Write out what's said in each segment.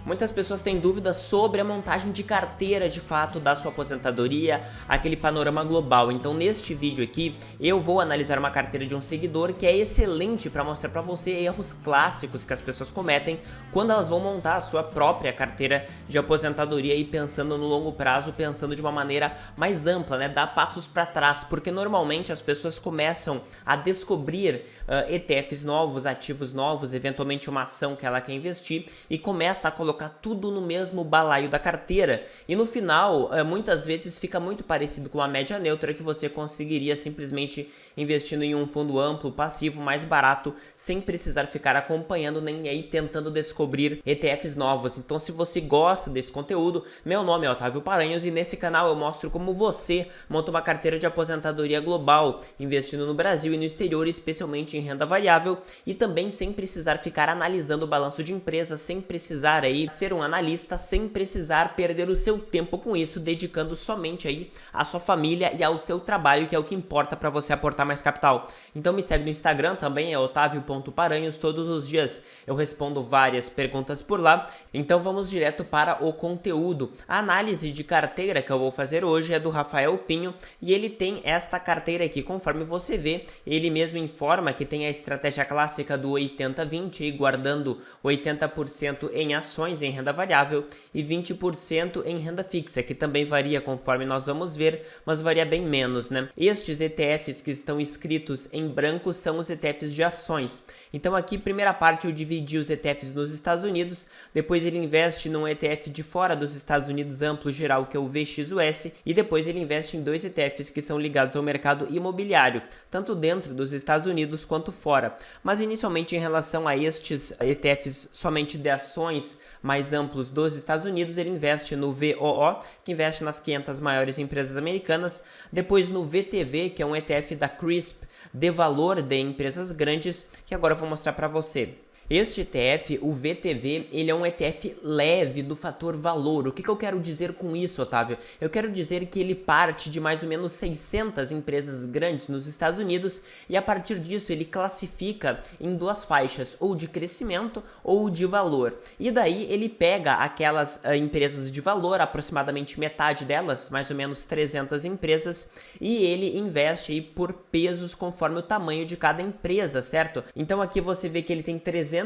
Muitas pessoas têm dúvidas sobre a montagem de carteira de fato da sua aposentadoria, aquele panorama global. Então neste vídeo aqui eu vou analisar uma carteira de um seguidor que é excelente para mostrar para você erros clássicos que as pessoas cometem quando elas vão montar a sua própria carteira de aposentadoria e pensando no longo prazo, pensando de uma maneira mais ampla, né? Dar passos para trás, porque normalmente as pessoas começam a descobrir ETFs novos, ativos novos, eventualmente uma ação que ela quer investir e começa a colocar tudo no mesmo balaio da carteira e no final muitas vezes fica muito parecido com a média neutra que você conseguiria simplesmente investindo em um fundo amplo, passivo, mais barato, sem precisar ficar acompanhando nem aí tentando descobrir ETFs novos. Então se você gosta desse conteúdo, meu nome é Otávio Paranhos e nesse canal eu mostro como você monta uma carteira de aposentadoria global, investindo no Brasil e no exterior, especialmente em renda variável e também sem precisar ficar analisando o balanço de empresa, sem precisar aí ser um analista, sem precisar perder o seu tempo com isso, dedicando somente aí à sua família e ao seu trabalho, que é o que importa para você aportar mais capital. Então me segue no Instagram, também é otavio.paranhos, todos os dias eu respondo várias perguntas por lá. Então vamos direto para o conteúdo. A análise de carteira que eu vou fazer hoje é do Rafael Pinho e ele tem esta carteira aqui, conforme você vê, ele mesmo informa que tem a estratégia clássica do 80-20, guardando 80% em ações em renda variável e 20% em renda fixa, que também varia conforme nós vamos ver, mas varia bem menos, né? Estes ETFs que estão escritos em branco são os ETFs de ações. Então aqui, primeira parte, eu dividi os ETFs nos Estados Unidos, depois ele investe num ETF de fora dos Estados Unidos amplo geral, que é o VXUS, e depois ele investe em dois ETFs que são ligados ao mercado imobiliário, tanto dentro dos Estados Unidos quanto fora. Mas inicialmente em relação a estes ETFs somente de ações mais amplos dos Estados Unidos, ele investe no VOO, que investe nas 500 maiores empresas americanas, depois no VTV, que é um ETF da CRSP, de valor de empresas grandes, que agora eu vou mostrar para você. Este ETF, o VTV, ele é um ETF leve do fator valor. O que eu quero dizer com isso, Otávio? Eu quero dizer que ele parte de mais ou menos 600 empresas grandes nos Estados Unidos e a partir disso ele classifica em duas faixas, ou de crescimento ou de valor. E daí ele pega aquelas empresas de valor, aproximadamente metade delas, mais ou menos 300 empresas, e ele investe aí por pesos conforme o tamanho de cada empresa, certo? Então aqui você vê que ele tem 328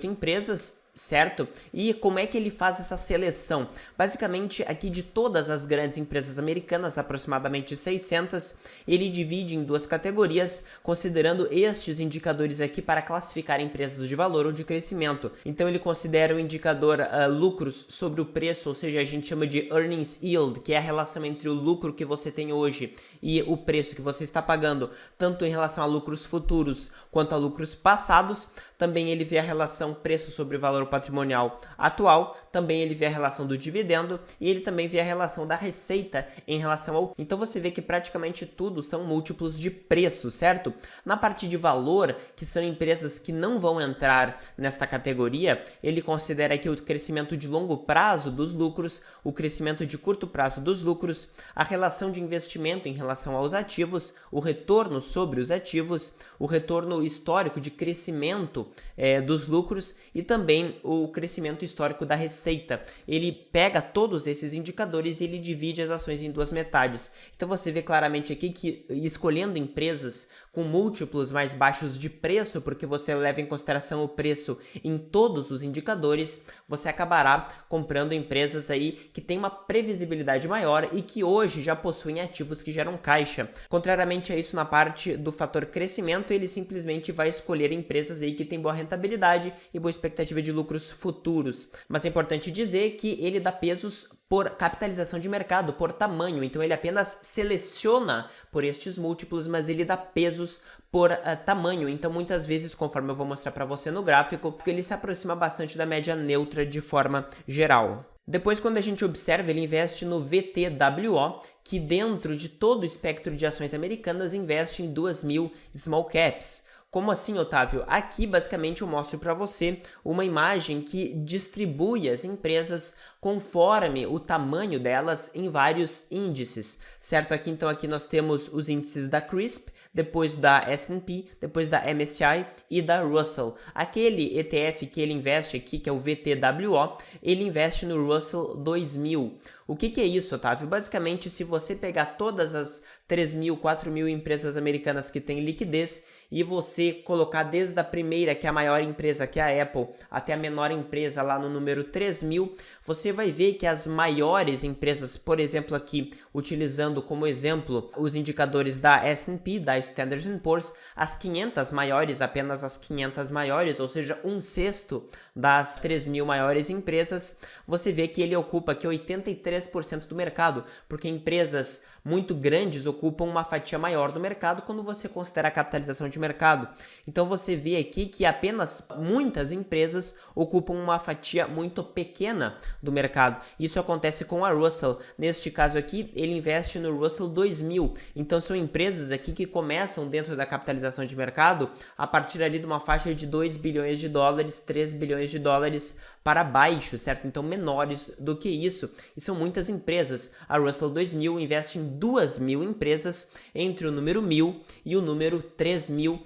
empresas, certo? E como é que ele faz essa seleção? Basicamente, aqui de todas as grandes empresas americanas, aproximadamente 600, ele divide em duas categorias, considerando estes indicadores aqui para classificar empresas de valor ou de crescimento. Então ele considera o indicador lucros sobre o preço, ou seja, a gente chama de earnings yield, que é a relação entre o lucro que você tem hoje e o preço que você está pagando, tanto em relação a lucros futuros quanto a lucros passados. Também ele vê a relação preço sobre valor patrimonial atual, também ele vê a relação do dividendo e ele também vê a relação da receita em relação ao... Então você vê que praticamente tudo são múltiplos de preço, certo? Na parte de valor, que são empresas que não vão entrar nesta categoria, ele considera aqui o crescimento de longo prazo dos lucros, o crescimento de curto prazo dos lucros, a relação de investimento em relação aos ativos, o retorno sobre os ativos, o retorno histórico de crescimento dos lucros e também o crescimento histórico da receita. Ele pega todos esses indicadores e ele divide as ações em duas metades. Então você vê claramente aqui que escolhendo empresas com múltiplos mais baixos de preço, porque você leva em consideração o preço em todos os indicadores, você acabará comprando empresas aí que têm uma previsibilidade maior e que hoje já possuem ativos que geram caixa. Contrariamente a isso, na parte do fator crescimento, ele simplesmente vai escolher empresas aí que têm boa rentabilidade e boa expectativa de lucros futuros. Mas é importante dizer que ele dá pesos por capitalização de mercado, por tamanho. Então ele apenas seleciona por estes múltiplos, mas ele dá pesos por tamanho. Então muitas vezes, conforme eu vou mostrar para você no gráfico, ele se aproxima bastante da média neutra de forma geral. Depois, quando a gente observa, ele investe no VTWO, que dentro de todo o espectro de ações americanas investe em 2.000 small caps. Como assim, Otávio? Aqui, basicamente, eu mostro para você uma imagem que distribui as empresas conforme o tamanho delas em vários índices, certo? Aqui, então, aqui nós temos os índices da CRSP, depois da S&P, depois da MSCI e da Russell. Aquele ETF que ele investe aqui, que é o VTWO, ele investe no Russell 2000. O que é isso, Otávio? Basicamente, se você pegar todas as 3.000, 4.000 empresas americanas que têm liquidez e você colocar desde a primeira, que é a maior empresa, que é a Apple, até a menor empresa lá no número 3.000, você vai ver que as maiores empresas, por exemplo aqui, utilizando como exemplo os indicadores da S&P, da Standard & Poor's, as 500 maiores, apenas as 500 maiores, ou seja, 1/6 das 3.000 maiores empresas, você vê que ele ocupa aqui 83% do mercado, porque empresas muito grandes ocupam uma fatia maior do mercado quando você considera a capitalização de mercado. Então você vê aqui que apenas muitas empresas ocupam uma fatia muito pequena do mercado. Isso acontece com a Russell. Neste caso aqui, ele investe no Russell 2000. Então são empresas aqui que começam dentro da capitalização de mercado a partir ali de uma faixa de 2 bilhões de dólares, 3 bilhões de dólares para baixo, certo? Então menores do que isso. E são muitas empresas. A Russell 2000 investe em 2.000 empresas entre o número 1.000 e o número 3.000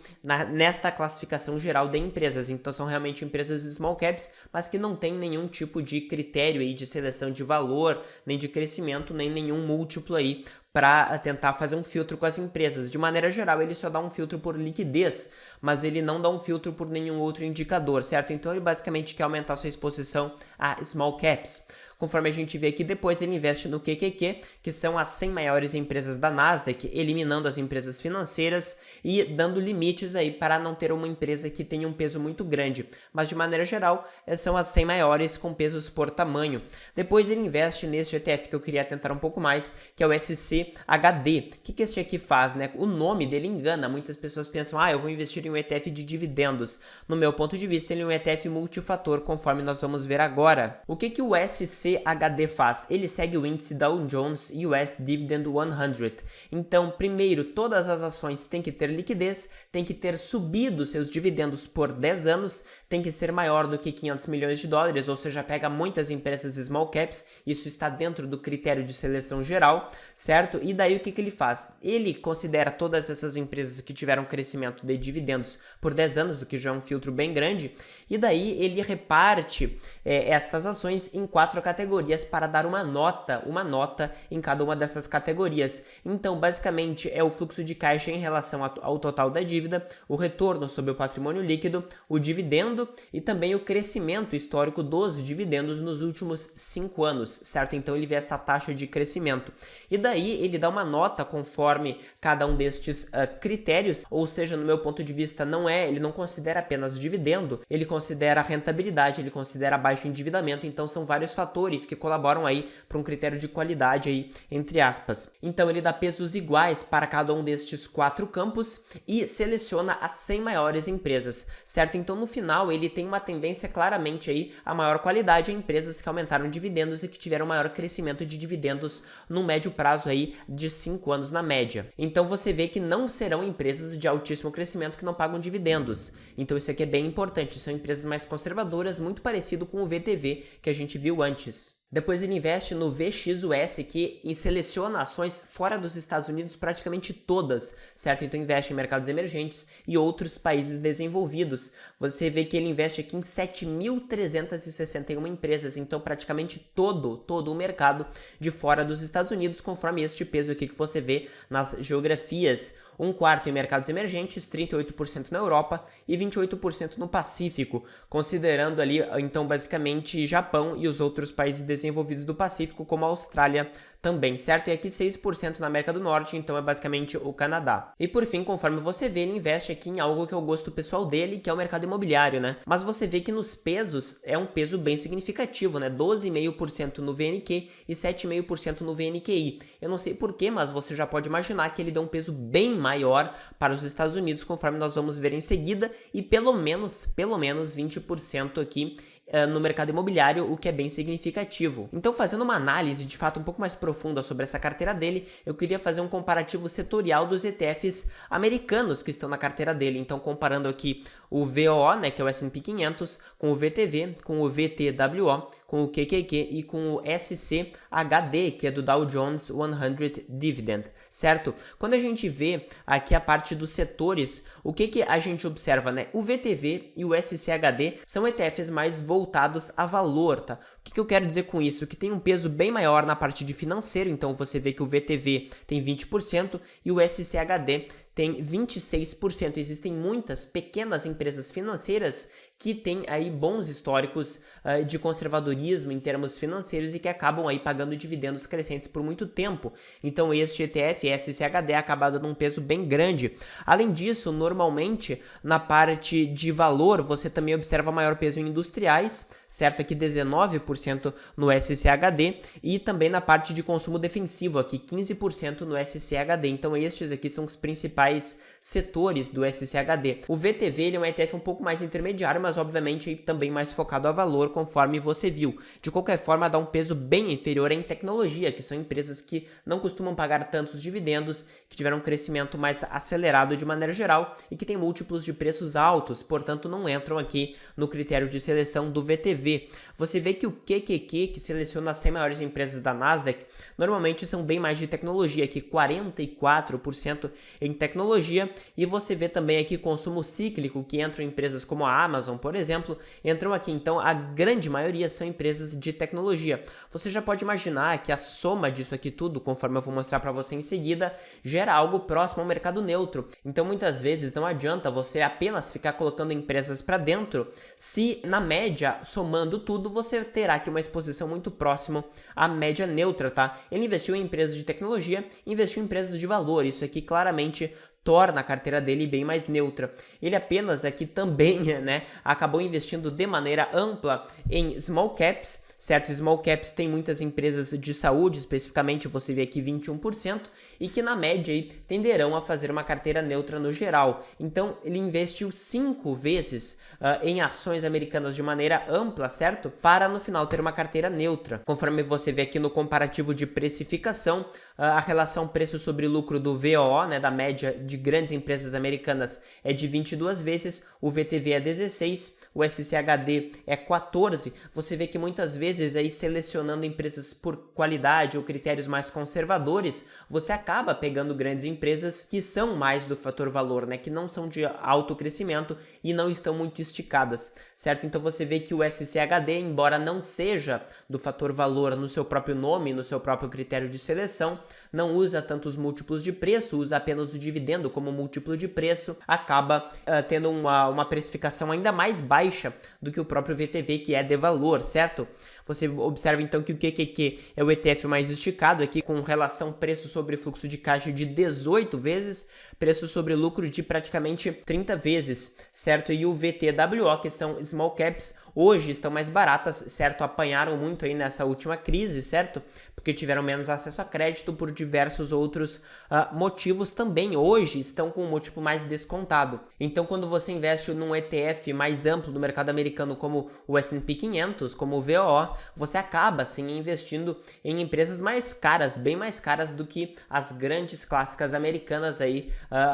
nesta classificação geral de empresas. Então são realmente empresas small caps, mas que não tem nenhum tipo de critério aí de seleção de valor, nem de crescimento, nem nenhum múltiplo aí para tentar fazer um filtro com as empresas. De maneira geral, ele só dá um filtro por liquidez, mas ele não dá um filtro por nenhum outro indicador, certo? Então ele basicamente quer aumentar sua exposição a small caps. Conforme a gente vê aqui depois, ele investe no QQQ, que são as 100 maiores empresas da Nasdaq, eliminando as empresas financeiras e dando limites aí para não ter uma empresa que tenha um peso muito grande. Mas de maneira geral, são as 100 maiores com pesos por tamanho. Depois ele investe neste ETF que eu queria tentar um pouco mais, que é o SCHD. O que este aqui faz, né? O nome dele engana. Muitas pessoas pensam, eu vou investir em um ETF de dividendos. No meu ponto de vista, ele é um ETF multifator, conforme nós vamos ver agora. O que o SCHD faz? Ele segue o índice Dow Jones US Dividend 100. Então, primeiro, todas as ações têm que ter liquidez, têm que ter subido seus dividendos por 10 anos, tem que ser maior do que 500 milhões de dólares, ou seja, pega muitas empresas small caps, isso está dentro do critério de seleção geral, certo? E daí o que ele faz? Ele considera todas essas empresas que tiveram crescimento de dividendos por 10 anos, o que já é um filtro bem grande, e daí ele reparte estas ações em 4 categorias para dar uma nota em cada uma dessas categorias. Então, basicamente, é o fluxo de caixa em relação ao total da dívida, o retorno sobre o patrimônio líquido, o dividendo e também o crescimento histórico dos dividendos nos últimos 5 anos, certo? Então ele vê essa taxa de crescimento. E daí ele dá uma nota conforme cada um destes critérios, ou seja, no meu ponto de vista, ele não considera apenas dividendo, ele considera a rentabilidade, ele considera baixo endividamento, então são vários fatores que colaboram aí para um critério de qualidade aí, entre aspas. Então ele dá pesos iguais para cada um destes 4 campos e seleciona as 100 maiores empresas, certo? Então no final ele tem uma tendência claramente aí a maior qualidade em empresas que aumentaram dividendos e que tiveram maior crescimento de dividendos no médio prazo aí de 5 anos na média. Então você vê que não serão empresas de altíssimo crescimento que não pagam dividendos. Então isso aqui é bem importante, são empresas mais conservadoras, muito parecido com o VTV que a gente viu antes. Depois ele investe no VXUS, que seleciona ações fora dos Estados Unidos praticamente todas, certo? Então investe em mercados emergentes e outros países desenvolvidos. Você vê que ele investe aqui em 7.361 empresas, então praticamente todo o mercado de fora dos Estados Unidos, conforme este peso aqui que você vê nas geografias. 1/4 em mercados emergentes, 38% na Europa e 28% no Pacífico, considerando ali, então, basicamente, Japão e os outros países desenvolvidos do Pacífico, como a Austrália também, certo? E aqui 6% na América do Norte, então é basicamente o Canadá. E por fim, conforme você vê, ele investe aqui em algo que é o gosto pessoal dele, que é o mercado imobiliário, né? Mas você vê que nos pesos é um peso bem significativo, né? 12,5% no VNQ e 7,5% no VNQI. Eu não sei porquê, mas você já pode imaginar que ele dá um peso bem maior para os Estados Unidos, conforme nós vamos ver em seguida, e pelo menos 20% aqui no mercado imobiliário, o que é bem significativo. Então, fazendo uma análise de fato um pouco mais profunda sobre essa carteira dele, eu queria fazer um comparativo setorial dos ETFs americanos que estão na carteira dele. Então, comparando aqui o VOO, né, que é o S&P 500, com o VTV, com o VTWO, com o QQQ e com o SCHD, que é do Dow Jones 100 Dividend, certo? Quando a gente vê aqui a parte dos setores, o que a gente observa, né? O VTV e o SCHD são ETFs mais voltados a valor, tá? O que eu quero dizer com isso? Que tem um peso bem maior na parte de financeiro, então você vê que o VTV tem 20% e o SCHD tem 26%. Existem muitas pequenas empresas financeiras que têm aí bons históricos de conservadorismo em termos financeiros e que acabam aí pagando dividendos crescentes por muito tempo. Então este ETF, SCHD, acaba dando um peso bem grande. Além disso, normalmente na parte de valor você também observa maior peso em industriais, certo? Aqui 19% no SCHD e também na parte de consumo defensivo, aqui 15% no SCHD. Então estes aqui são os principais setores do SCHD. O VTV ele é um ETF um pouco mais intermediário, mas obviamente também mais focado a valor, conforme você viu. De qualquer forma, dá um peso bem inferior em tecnologia, que são empresas que não costumam pagar tantos dividendos, que tiveram um crescimento mais acelerado de maneira geral e que têm múltiplos de preços altos, portanto não entram aqui no critério de seleção do VTV. Você vê que o QQQ, que seleciona as 100 maiores empresas da Nasdaq, normalmente são bem mais de tecnologia, aqui 44% em tecnologia, e você vê também aqui consumo cíclico, que entram empresas como a Amazon, por exemplo, entram aqui. Então a grande maioria são empresas de tecnologia. Você já pode imaginar que a soma disso aqui tudo, conforme eu vou mostrar para você em seguida, gera algo próximo ao mercado neutro. Então muitas vezes não adianta você apenas ficar colocando empresas para dentro, se na média, somando tudo, você terá aqui uma exposição muito próxima à média neutra, tá? Ele investiu em empresas de tecnologia, investiu em empresas de valor. Isso aqui claramente torna a carteira dele bem mais neutra. Ele apenas aqui também, né, acabou investindo de maneira ampla em small caps, certo? Small caps tem muitas empresas de saúde, especificamente você vê aqui 21%, e que na média aí, tenderão a fazer uma carteira neutra no geral. Então ele investiu 5 vezes em ações americanas de maneira ampla, certo? Para no final ter uma carteira neutra. Conforme você vê aqui no comparativo de precificação, a relação preço sobre lucro do VOO, né, da média de grandes empresas americanas, é de 22 vezes, o VTV é 16, o SCHD é 14. Você vê que muitas vezes aí selecionando empresas por qualidade ou critérios mais conservadores, você acaba pegando grandes empresas que são mais do fator valor, né, que não são de alto crescimento e não estão muito esticadas, certo? Então você vê que o SCHD, embora não seja do fator valor no seu próprio nome, no seu próprio critério de seleção, não usa tantos múltiplos de preço, usa apenas o dividendo como múltiplo de preço, acaba tendo uma precificação ainda mais baixa do que o próprio VTV, que é de valor, certo? Você observa então que o QQQ é o ETF mais esticado aqui, com relação preço sobre fluxo de caixa de 18 vezes, preço sobre lucro de praticamente 30 vezes, certo? E o VTWO, que são small caps, hoje estão mais baratas, certo? Apanharam muito aí nessa última crise, certo? Porque tiveram menos acesso a crédito por diversos outros motivos também. Hoje estão com um múltiplo mais descontado. Então, quando você investe num ETF mais amplo do mercado americano, como o S&P 500, como o VOO, você acaba, sim, investindo em empresas mais caras, bem mais caras do que as grandes clássicas americanas aí,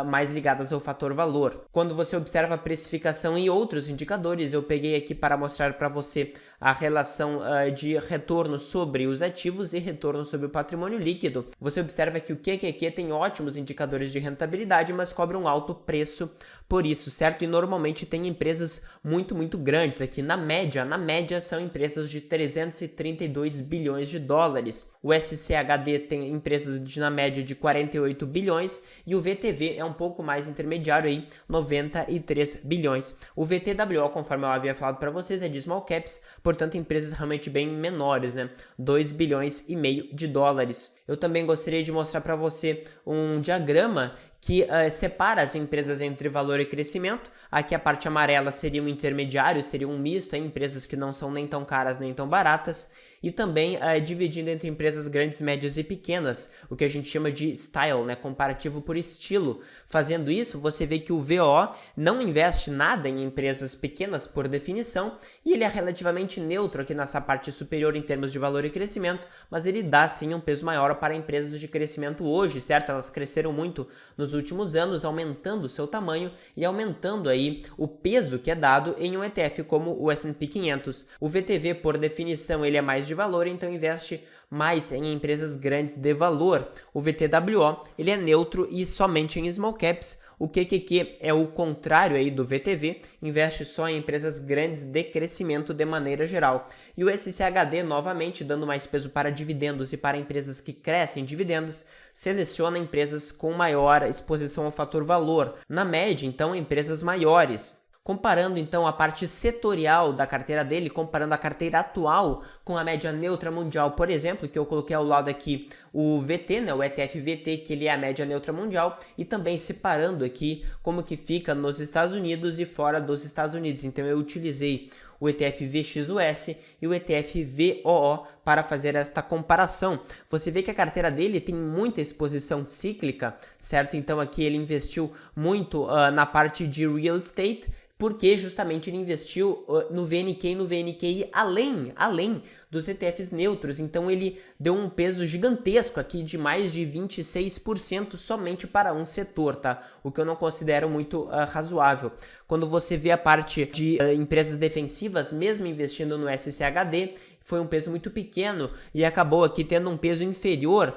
mais ligadas ao fator valor. Quando você observa a precificação e outros indicadores, eu peguei aqui para mostrar para você a relação de retorno sobre os ativos e retorno sobre o patrimônio líquido. Você observa que o QQQ tem ótimos indicadores de rentabilidade, mas cobra um alto preço por isso, certo? E normalmente tem empresas muito grandes aqui. Na média são empresas de 332 bilhões de dólares. O SCHD tem empresas na média de 48 bilhões e o VTV é um pouco mais intermediário aí, 93 bilhões. O VTWO, conforme eu havia falado para vocês, é de small caps, portanto empresas realmente bem menores, né? 2 bilhões e meio de dólares. Eu também gostaria de mostrar para você um diagrama que separa as empresas entre valor e crescimento. Aqui a parte amarela seria um intermediário, seria um misto, empresas que não são nem tão caras nem tão baratas. e também dividindo entre empresas grandes, médias e pequenas, o que a gente chama de style, né, comparativo por estilo. Fazendo isso, você vê que o VO não investe nada em empresas pequenas por definição, e ele é relativamente neutro aqui nessa parte superior em termos de valor e crescimento, mas ele dá sim um peso maior para empresas de crescimento hoje, certo? Elas cresceram muito nos últimos anos, aumentando o seu tamanho e aumentando aí o peso que é dado em um ETF como o S&P 500. O VTV, por definição, ele é mais de valor, então investe mais em empresas grandes de valor. O VTWO, ele é neutro e somente em small caps. O QQQ é o contrário aí do VTV, investe só em empresas grandes de crescimento de maneira geral. E o SCHD, novamente, dando mais peso para dividendos e para empresas que crescem dividendos, seleciona empresas com maior exposição ao fator valor. Na média, então, empresas maiores. Comparando então a parte setorial da carteira dele, comparando a carteira atual com a média neutra mundial, por exemplo, que eu coloquei ao lado aqui o VT, né, o ETF VT, que ele é a média neutra mundial, e também separando aqui como que fica nos Estados Unidos e fora dos Estados Unidos. Então eu utilizei o ETF VXUS e o ETF VOO para fazer esta comparação. Você vê que a carteira dele tem muita exposição cíclica, certo? Então aqui ele investiu muito na parte de real estate, porque justamente ele investiu no VNQ e no VNQI além dos ETFs neutros. Então ele deu um peso gigantesco aqui de mais de 26% somente para um setor, tá? O que eu não considero muito razoável. Quando você vê a parte de empresas defensivas, mesmo investindo no SCHD, foi um peso muito pequeno e acabou aqui tendo um peso inferior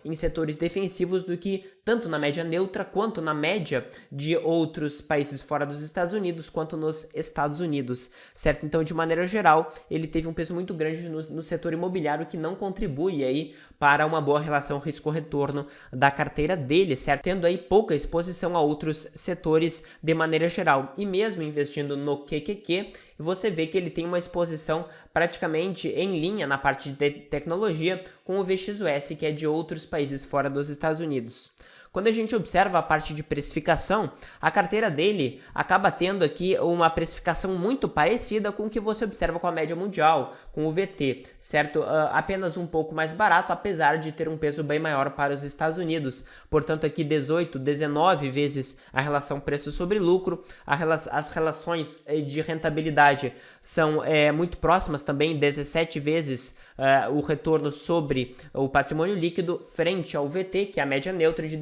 em setores defensivos do que tanto na média neutra quanto na média de outros países fora dos Estados Unidos quanto nos Estados Unidos, certo? Então, de maneira geral, ele teve um peso muito grande no setor imobiliário, que não contribui aí para uma boa relação risco-retorno da carteira dele, certo? Tendo aí pouca exposição a outros setores de maneira geral. E mesmo investindo no QQQ, você vê que ele tem uma exposição praticamente em linha na parte de tecnologia com o VXUS, que é de outros países fora dos Estados Unidos. Quando a gente observa a parte de precificação, a carteira dele acaba tendo aqui uma precificação muito parecida com o que você observa com a média mundial, com o VT, certo? Apenas um pouco mais barato, apesar de ter um peso bem maior para os Estados Unidos. Portanto, aqui 18, 19 vezes a relação preço sobre lucro. As relações de rentabilidade são muito próximas também, 17 vezes o retorno sobre o patrimônio líquido frente ao VT, que é a média neutra de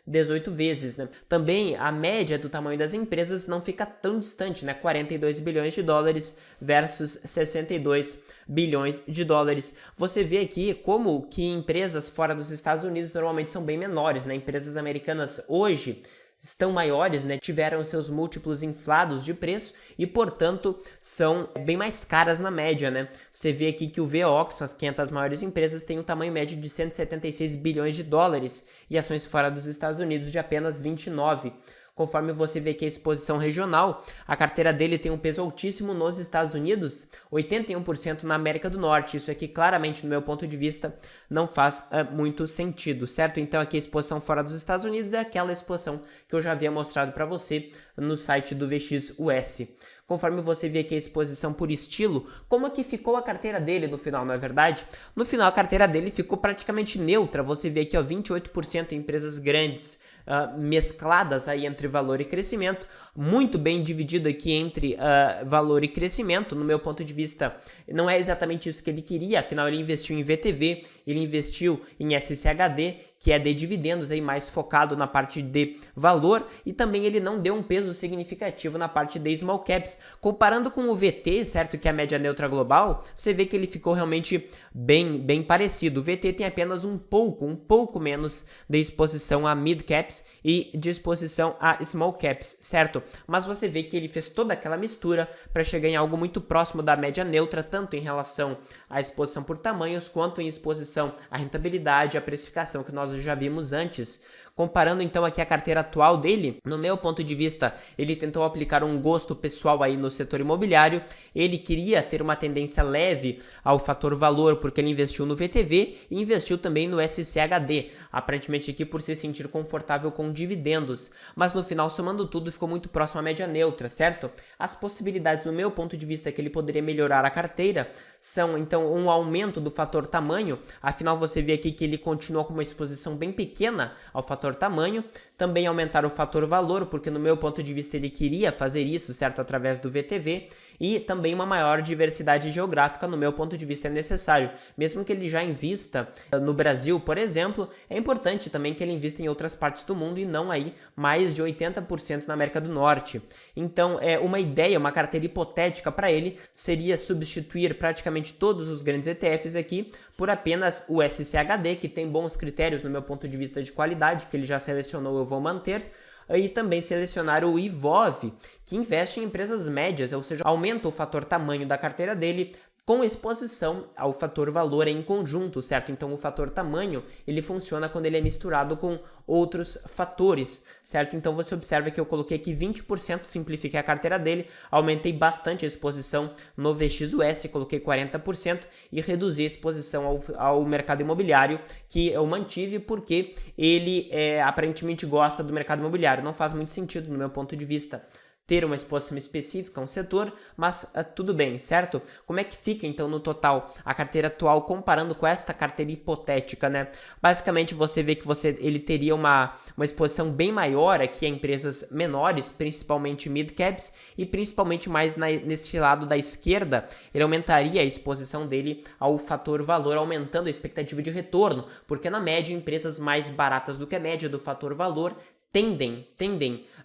18 vezes, né? Também a média do tamanho das empresas não fica tão distante, né? 42 bilhões de dólares versus 62 bilhões de dólares. Você vê aqui como que empresas fora dos Estados Unidos normalmente são bem menores, né? Empresas americanas hoje estão maiores, né? Tiveram seus múltiplos inflados de preço e, portanto, são bem mais caras na média, né? Você vê aqui que o VO, que são as 500 maiores empresas, tem um tamanho médio de 176 bilhões de dólares e ações fora dos Estados Unidos de apenas 29. Conforme você vê que a exposição regional, a carteira dele tem um peso altíssimo nos Estados Unidos, 81% na América do Norte. Isso aqui, claramente, no meu ponto de vista, não faz muito sentido, certo? Então, aqui a exposição fora dos Estados Unidos é aquela exposição que eu já havia mostrado para você no site do VXUS. Conforme você vê aqui a exposição por estilo, como é que ficou a carteira dele no final, não é verdade? No final, a carteira dele ficou praticamente neutra. Você vê aqui, ó, 28% em empresas grandes, mescladas aí entre valor e crescimento, muito bem dividido aqui entre valor e crescimento. No meu ponto de vista, não é exatamente isso que ele queria, afinal ele investiu em VTV, ele investiu em SCHD, que é de dividendos aí mais focado na parte de valor, e também ele não deu um peso significativo na parte de small caps. Comparando com o VT, certo, que é a média neutra global, você vê que ele ficou realmente bem parecido. O VT tem apenas um pouco menos de exposição a mid caps e de exposição a small caps, certo? Mas você vê que ele fez toda aquela mistura para chegar em algo muito próximo da média neutra, tanto em relação à exposição por tamanhos, quanto em exposição à rentabilidade, à precificação que nós já vimos antes. Comparando então aqui a carteira atual dele, no meu ponto de vista, ele tentou aplicar um gosto pessoal aí no setor imobiliário, ele queria ter uma tendência leve ao fator valor, porque ele investiu no VTV e investiu também no SCHD, aparentemente aqui por se sentir confortável com dividendos, mas no final, somando tudo, ficou muito próximo à média neutra, certo? As possibilidades, no meu ponto de vista, que ele poderia melhorar a carteira são, então, um aumento do fator tamanho, afinal você vê aqui que ele continua com uma exposição bem pequena ao fator tamanho, também aumentar o fator valor, porque no meu ponto de vista ele queria fazer isso, certo, através do VTV, e também uma maior diversidade geográfica, no meu ponto de vista é necessário, mesmo que ele já invista no Brasil, por exemplo, é importante também que ele invista em outras partes do mundo e não aí mais de 80% na América do Norte. Então, uma ideia, uma carteira hipotética para ele seria substituir praticamente todos os grandes ETFs aqui por apenas o SCHD, que tem bons critérios no meu ponto de vista de qualidade, que ele já selecionou, eu vou manter. E também selecionar o IVOV, que investe em empresas médias, ou seja, aumenta o fator tamanho da carteira dele com exposição ao fator valor em conjunto, certo? Então o fator tamanho, ele funciona quando ele é misturado com outros fatores, certo? Então você observa que eu coloquei aqui 20%, simplifiquei a carteira dele, aumentei bastante a exposição no VXUS, coloquei 40% e reduzi a exposição ao mercado imobiliário, que eu mantive porque ele aparentemente gosta do mercado imobiliário. Não faz muito sentido no meu ponto de vista ter uma exposição específica a um setor, mas tudo bem, certo? Como é que fica então no total a carteira atual comparando com esta carteira hipotética, né? Basicamente você vê que ele teria uma exposição bem maior aqui a empresas menores, principalmente mid-caps, e principalmente mais nesse lado da esquerda, ele aumentaria a exposição dele ao fator valor, aumentando a expectativa de retorno, porque na média empresas mais baratas do que a média do fator valor tendem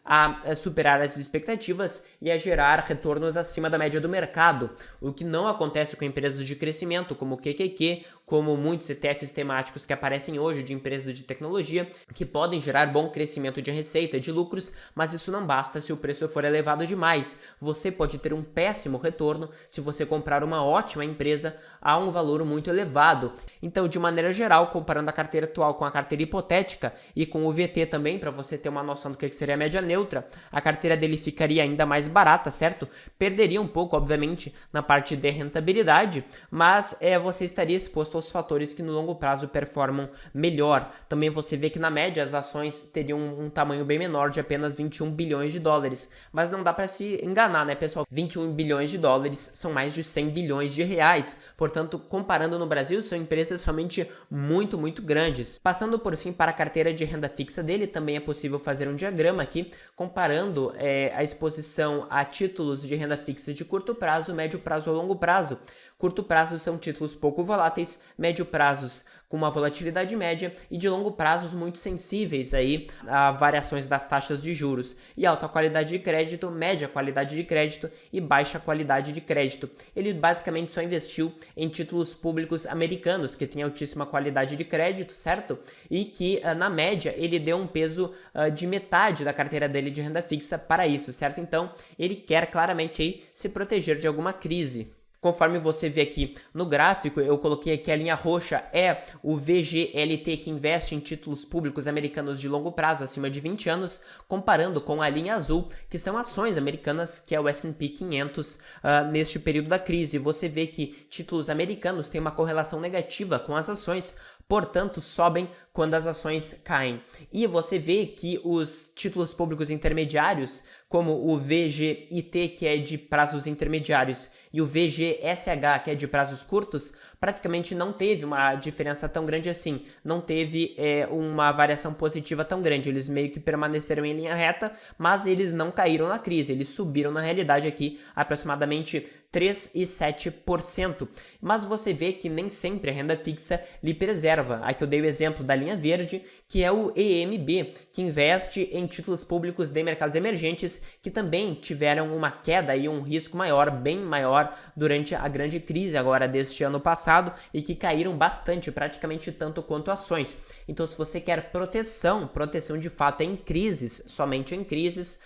a superar as expectativas e a gerar retornos acima da média do mercado, o que não acontece com empresas de crescimento como o QQQ, como muitos ETFs temáticos que aparecem hoje de empresas de tecnologia, que podem gerar bom crescimento de receita, de lucros, mas isso não basta se o preço for elevado demais. Você pode ter um péssimo retorno se você comprar uma ótima empresa a um valor muito elevado. Então, de maneira geral, comparando a carteira atual com a carteira hipotética e com o VT também, para você ter uma noção do que seria a média neutra, a carteira dele ficaria ainda mais barata, certo? Perderia um pouco, obviamente, na parte de rentabilidade, mas você estaria exposto aos fatores que no longo prazo performam melhor. Também você vê que na média as ações teriam um tamanho bem menor de apenas 21 bilhões de dólares, mas não dá para se enganar, né, pessoal? 21 bilhões de dólares são mais de 100 bilhões de reais, portanto, comparando no Brasil, são empresas realmente muito, muito grandes. Passando por fim para a carteira de renda fixa dele, também é possível fazer um diagrama aqui, comparando a exposição a títulos de renda fixa de curto prazo, médio prazo ou longo prazo. Curto prazo são títulos pouco voláteis, médio prazos com uma volatilidade média e de longo prazos muito sensíveis aí a variações das taxas de juros. E alta qualidade de crédito, média qualidade de crédito e baixa qualidade de crédito. Ele basicamente só investiu em títulos públicos americanos que têm altíssima qualidade de crédito, certo? E que na média ele deu um peso de metade da carteira dele de renda fixa para isso, certo? Então ele quer claramente aí se proteger de alguma crise. Conforme você vê aqui no gráfico, eu coloquei aqui a linha roxa é o VGLT, que investe em títulos públicos americanos de longo prazo, acima de 20 anos, comparando com a linha azul, que são ações americanas, que é o S&P 500 neste período da crise. Você vê que títulos americanos têm uma correlação negativa com as ações, portanto, sobem quando as ações caem. E você vê que os títulos públicos intermediários, como o VGIT, que é de prazos intermediários, e o VGSH, que é de prazos curtos, praticamente não teve uma diferença tão grande assim, não teve uma variação positiva tão grande, eles meio que permaneceram em linha reta, mas eles não caíram na crise, eles subiram na realidade aqui aproximadamente 3 e 7%, mas você vê que nem sempre a renda fixa lhe preserva. Aqui eu dei o exemplo da linha verde, que é o EMB, que investe em títulos públicos de mercados emergentes, que também tiveram uma queda e um risco maior, bem maior, durante a grande crise agora deste ano passado, e que caíram bastante, praticamente tanto quanto ações. Então, se você quer proteção de fato em crises, somente em crises,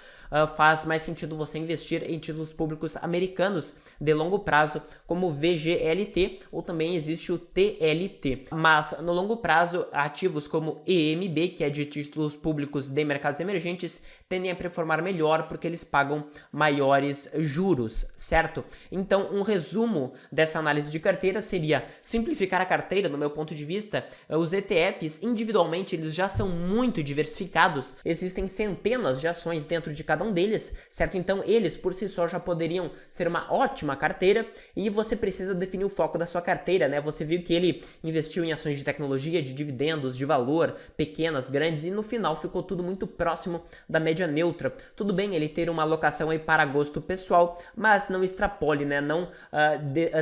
faz mais sentido você investir em títulos públicos americanos de longo prazo, como o VGLT, ou também existe o TLT. Mas no longo prazo, ativos como EMB, que é de títulos públicos de mercados emergentes, tendem a performar melhor porque eles pagam maiores juros, certo? Então, um resumo dessa análise de carteira seria simplificar a carteira. No meu ponto de vista, os ETFs individualmente eles já são muito diversificados, existem centenas de ações dentro de cada um deles, certo? Então, eles por si só já poderiam ser uma ótima carteira e você precisa definir o foco da sua carteira, né? Você viu que ele investiu em ações de tecnologia, de dividendos, de valor, pequenas, grandes, e no final ficou tudo muito próximo da média neutra. Tudo bem ele ter uma alocação aí para gosto pessoal, mas não extrapole, né? Não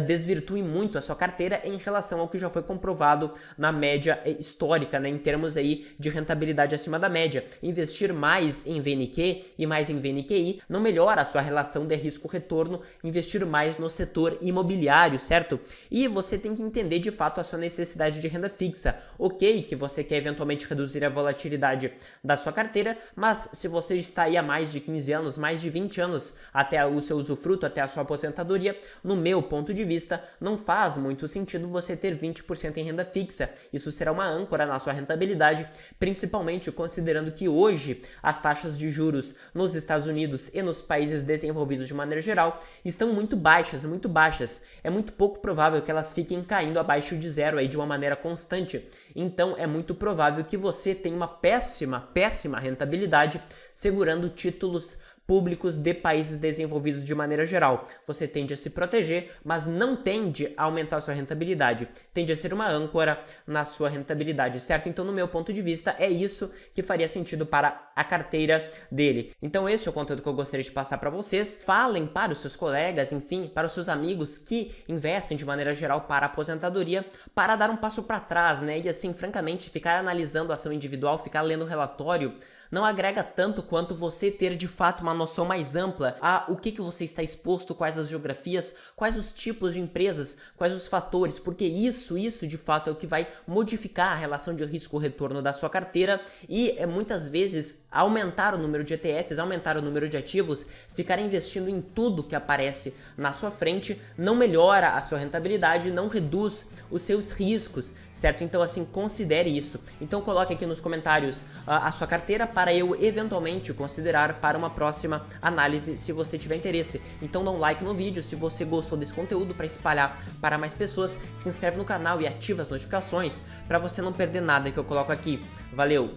desvirtue muito a sua carteira em relação ao que já foi comprovado na média histórica, né? Em termos aí de rentabilidade acima da média. Investir mais em VNQ e mais em VNQI não melhora a sua relação de risco-retorno, investir mais no setor imobiliário, certo? E você tem que entender de fato a sua necessidade de renda fixa. Ok, que você quer eventualmente reduzir a volatilidade da sua carteira, mas se você está aí há mais de 15 anos, mais de 20 anos até o seu usufruto, até a sua aposentadoria, no meu ponto de vista, não faz muito sentido você ter 20% em renda fixa. Isso será uma âncora na sua rentabilidade, principalmente considerando que hoje as taxas de juros nos Estados Unidos e nos países desenvolvidos de maneira geral estão muito baixas, muito baixas. É muito pouco provável que elas fiquem caindo abaixo de zero aí de uma maneira constante. Então é muito provável que você tenha uma péssima rentabilidade segurando títulos públicos de países desenvolvidos de maneira geral. Você tende a se proteger, mas não tende a aumentar a sua rentabilidade. Tende a ser uma âncora na sua rentabilidade, certo? Então, no meu ponto de vista, é isso que faria sentido para a carteira dele. Então, esse é o conteúdo que eu gostaria de passar para vocês. Falem para os seus colegas, enfim, para os seus amigos que investem de maneira geral para a aposentadoria, para dar um passo para trás, né? E assim, francamente, ficar analisando a ação individual, ficar lendo o relatório, não agrega tanto quanto você ter de fato uma noção mais ampla a o que você está exposto, quais as geografias, quais os tipos de empresas, quais os fatores, porque isso de fato é o que vai modificar a relação de risco-retorno da sua carteira e muitas vezes aumentar o número de ETFs, aumentar o número de ativos, ficar investindo em tudo que aparece na sua frente não melhora a sua rentabilidade, não reduz os seus riscos, certo? Então assim, considere isso. Então coloque aqui nos comentários a sua carteira para eu eventualmente considerar para uma próxima análise se você tiver interesse. Então dá um like no vídeo se você gostou desse conteúdo para espalhar para mais pessoas, se inscreve no canal e ativa as notificações para você não perder nada que eu coloco aqui. Valeu!